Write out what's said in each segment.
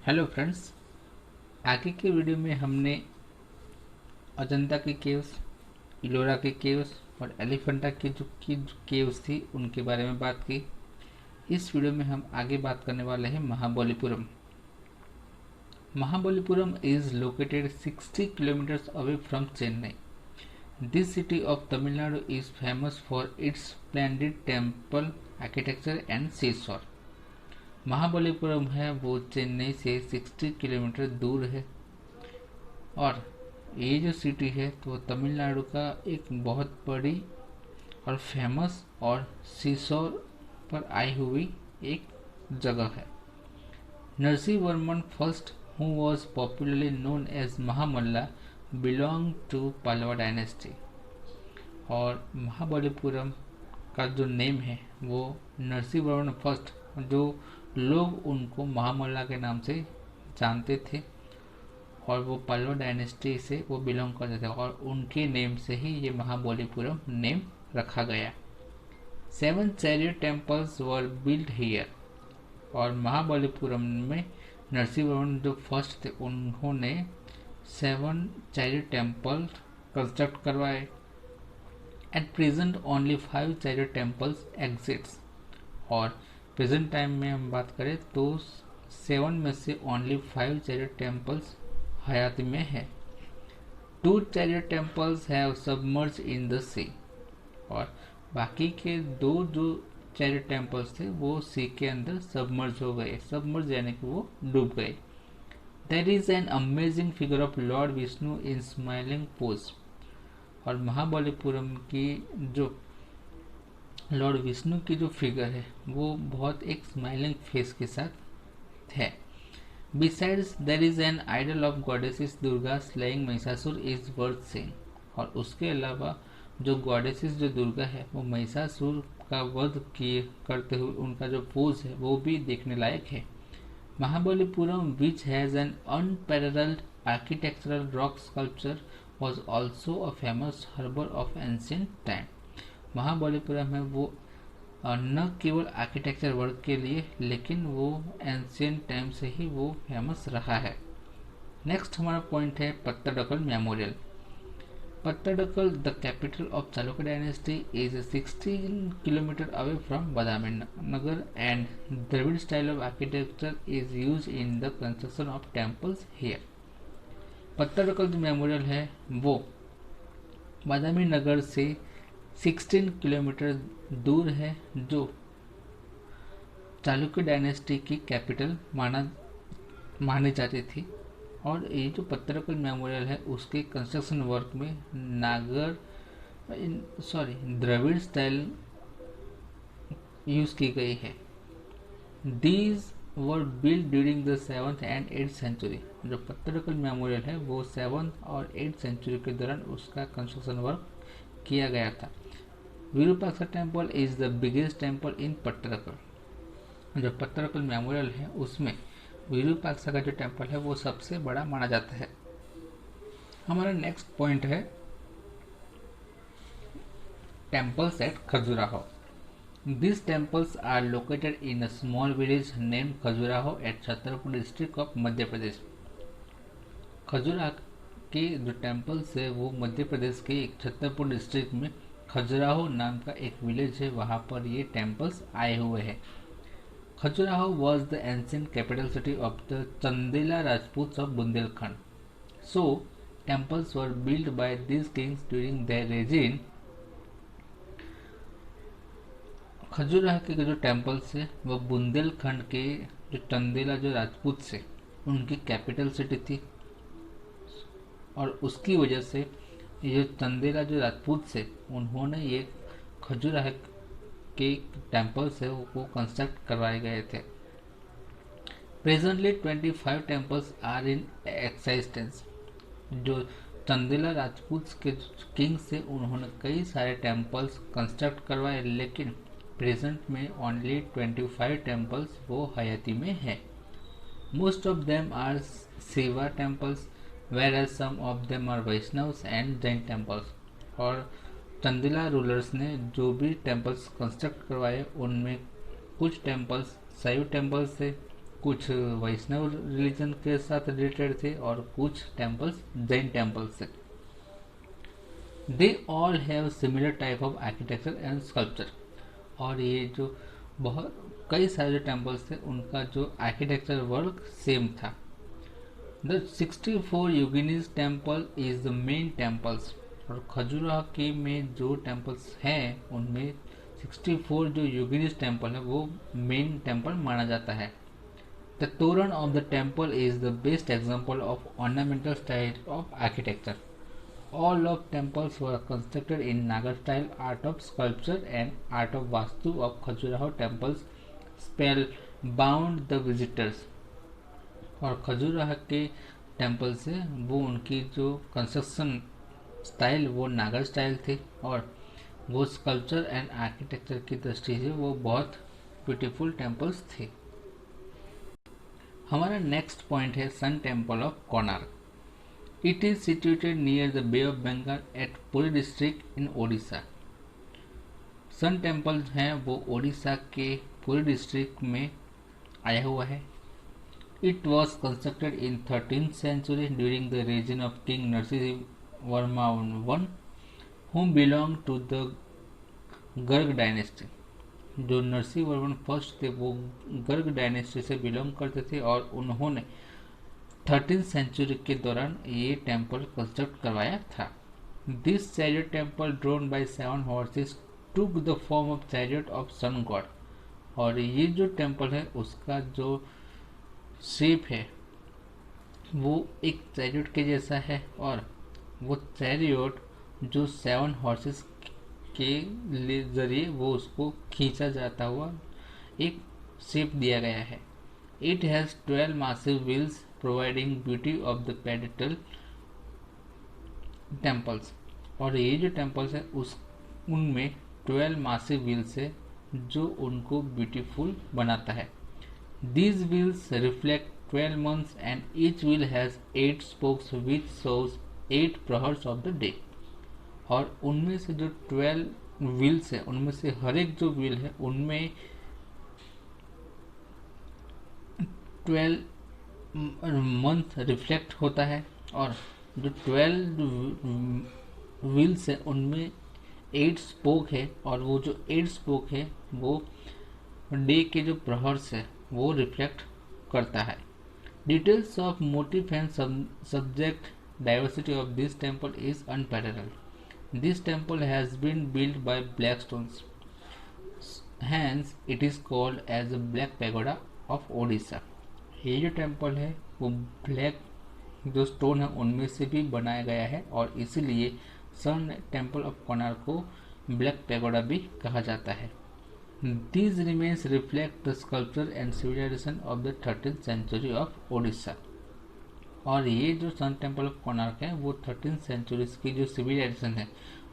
Hello friends, आगे के video में हमने अजंता के केव्स, इलोरा के केव्स और एलिफेंटा की जो केव्स थी उनके बारे में बात की। इस वीडियो में हम आगे बात करने वाले हैं Mahabalipuram. Mahabalipuram is located 60 kilometres away from Chennai. This city of Tamil Nadu is famous for its splendid temple architecture and seashore. Mahabalipuram है वो चेन्नई से 60 किलोमीटर दूर है और ये जो सिटी है तो तमिलनाडु का एक बहुत बड़ी और फेमस और सीशोर पर आई हुई एक जगह है। Narasimhavarman first, who was popularly known as महामल्ला, belonged to Pallava dynasty. और महाबलीपुरम का जो नेम है वो नरसिंहवर्मन फर्स्ट, जो लोग उनको महामल्ला के नाम से जानते थे और वो पल्लव डायनेस्टी से वो बिलोंग करते थे और उनके नेम से ही ये महाबलीपुरम नेम रखा गया। 7 chariot temples were built here. और महाबलीपुरम में नरसिंहवर्मन जो फर्स्ट थे उन्होंने 7 चैरियट टेम्पल कंस्ट्रक्ट करवाए। At present only 5 chariot temples exits. और प्रेजेंट टाइम में हम बात करें तो 7 में से ओनली 5 चैरियट टेम्पल्स हयाती में है। 2 chariot temples have submerge in the sea. और बाकी के 2 जो चैरियट टेम्पल्स थे वो सी के अंदर सबमर्ज हो गए। सबमर्ज यानी कि वो डूब गए। There is an amazing figure of lord Vishnu in smiling pose. और महाबलीपुरम की जो लॉर्ड विष्णु की जो फिगर है वो बहुत एक स्माइलिंग फेस के साथ है। Besides, there is an idol of goddesses Durga slaying Mahishasura is worth seeing। और उसके अलावा जो गॉडेसेस जो दुर्गा है वो महिषासुर का वध किए करते हुए उनका जो पोज है वो भी देखने लायक है। Mahabalipuram which has an unparalleled architectural rock sculpture was also a famous harbor of ancient time। Mahabalipuram में वो न केवल आर्किटेक्चर वर्क के लिए लेकिन वो एंशियंट टाइम से ही वो फेमस रहा है। नेक्स्ट हमारा पॉइंट है Pattadakal memorial. Pattadakal the capital of Chalukya dynasty is 16 kilometre away from Badami Nagar and Dravida style of architecture is use in the construction of temples here. Pattadakal जो मेमोरियल है वो बादामी नगर से 16 किलोमीटर दूर है, जो चालुक्य डायनेस्टी की कैपिटल मानी जाती थी। और ये जो पत्तडकल मेमोरियल है उसके कंस्ट्रक्शन वर्क में द्रविड़ स्टाइल यूज की गई है। These were built during the 7th and 8th century. जो पत्तडकल मेमोरियल है वो 7th और 8th सेंचुरी के दौरान उसका कंस्ट्रक्शन वर्क किया गया था। Virupaksha temple is the biggest temple in Pattadakal. जो पत्तडकल मेमोरियल है उसमें विरूपाक्षा का जो टेम्पल है वो सबसे बड़ा माना जाता है। हमारा नेक्स्ट पॉइंट है temples at Khajuraho. This temples are located in a small village name Khajuraho at Chhatarpur district of Madhya Pradesh. Khajuraho के जो टेम्पल्स है वो मध्य प्रदेश के एक छतरपुर डिस्ट्रिक्ट में खजुराहो नाम का एक विलेज है, वहाँ पर ये टेम्पल्स आए हुए हैं। Khajuraho was the ancient capital city of the Chandela Rajput of Bundelkhand. So temples were build by this Kings during their resin. Khajuraho के जो टेम्पल्स है वो बुंदेलखंड के जो चंदेला जो राजपूत से उनकी कैपिटल सिटी थी और उसकी वजह से ये चंदेला जो राजपूत से उन्होंने ये खजुराहो के टेम्पल्स है वो कंस्ट्रक्ट करवाए गए थे। Presently 25 temples are in existence. जो चंदेला राजपूत के किंग से उन्होंने कई सारे टेम्पल्स कंस्ट्रक्ट करवाए लेकिन प्रेजेंट में ओनली 25 टेम्पल्स वो हयाती में है। Most of them are Shiva temples whereas some of them are Vaishnavs and Jain temples। और चंदेला रूलर्स ने जो भी टेम्पल्स कंस्ट्रक्ट करवाए उनमें कुछ टेम्पल्स शैव टेम्पल्स थे, कुछ वैष्णव रिलीजन के साथ रिलेटेड थे और कुछ टेम्पल्स जैन टेम्पल्स थे। They all have similar type of architecture and sculpture. और ये जो बहुत कई सारे जो टेम्पल्स थे उनका जो आर्किटेक्चर वर्क सेम था। The 64 Yoginis temple is the main temples. और खजुराहो के में जो टेम्पल्स हैं उनमें 64 जो योगिनीज टेम्पल है वो मेन टेम्पल माना जाता है। द तोरण of the temple is the best example of ornamental style of architecture. All of temples were constructed in Nagar style art of sculpture and art of Vastu of Khajuraho temples spellbound the visitors। और खजुराहो के temple से वो उनकी जो construction style वो नागर style थी और वो स्कल्पचर एंड आर्किटेक्चर की दृष्टि से वो बहुत ब्यूटीफुल टेम्पल्स थे। हमारा नेक्स्ट पॉइंट है sun temple of Konark. It is situated near the Bay of Bengal at Puri district in Odisha। Sun temple है वो ओडिशा के पुरी डिस्ट्रिक्ट में आया हुआ है। It was constructed in 13th century during the reign of King Narasimhavarma I, whom belonged to the Garg dynasty. जो Narasimhavarman first थे वो गर्ग डायनेस्टी से बिलोंग करते थे और उन्होंने 13th सेंचुरी के दौरान ये टेम्पल कंस्ट्रक्ट करवाया था। This chariot temple drawn by 7 horses took the form of chariot of sun god. और ये जो टेम्पल है उसका जो शेप है वो एक चैरियट के जैसा है और वो चैरियट जो 7 हॉर्सेस के जरिए वो उसको खींचा जाता हुआ एक शेप दिया गया है। It has 12 massive wheels providing beauty of the pedestal temples। और ये जो टेम्पल्स है उनमें 12 massive wheels है जो उनको ब्यूटीफुल बनाता है। These wheels reflect 12 months and each wheel has 8 spokes which shows 8 प्रहर्स of the day। और उनमें से जो 12 व्हील्स है उनमें से हर एक जो व्हील है उनमें 12 मंथ रिफ्लेक्ट होता है और जो 12 व्हील्स है उनमें 8 स्पोक है और वो जो 8 स्पोक है वो डे के जो प्रहर्स है वो रिफ्लेक्ट करता है। Details of motive and subject diversity of this temple is unparalleled. This temple has been built by black stones, hence it is called as the black pagoda of Odisha. ये जो टेम्पल है वो ब्लैक जो stone है उनमें से भी बनाया गया है और इसीलिए सन टेम्पल ऑफ कोणार्क को ब्लैक पैगोडा भी कहा जाता है। These remains reflect the sculpture and civilization of the 13th century of Odisha. और ये जो सन टेम्पल ऑफ कोणार्क है वो 13th सेंचुरी की जो सिविलाइजेशन है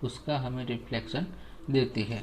उसका हमें रिफ्लेक्शन देती है।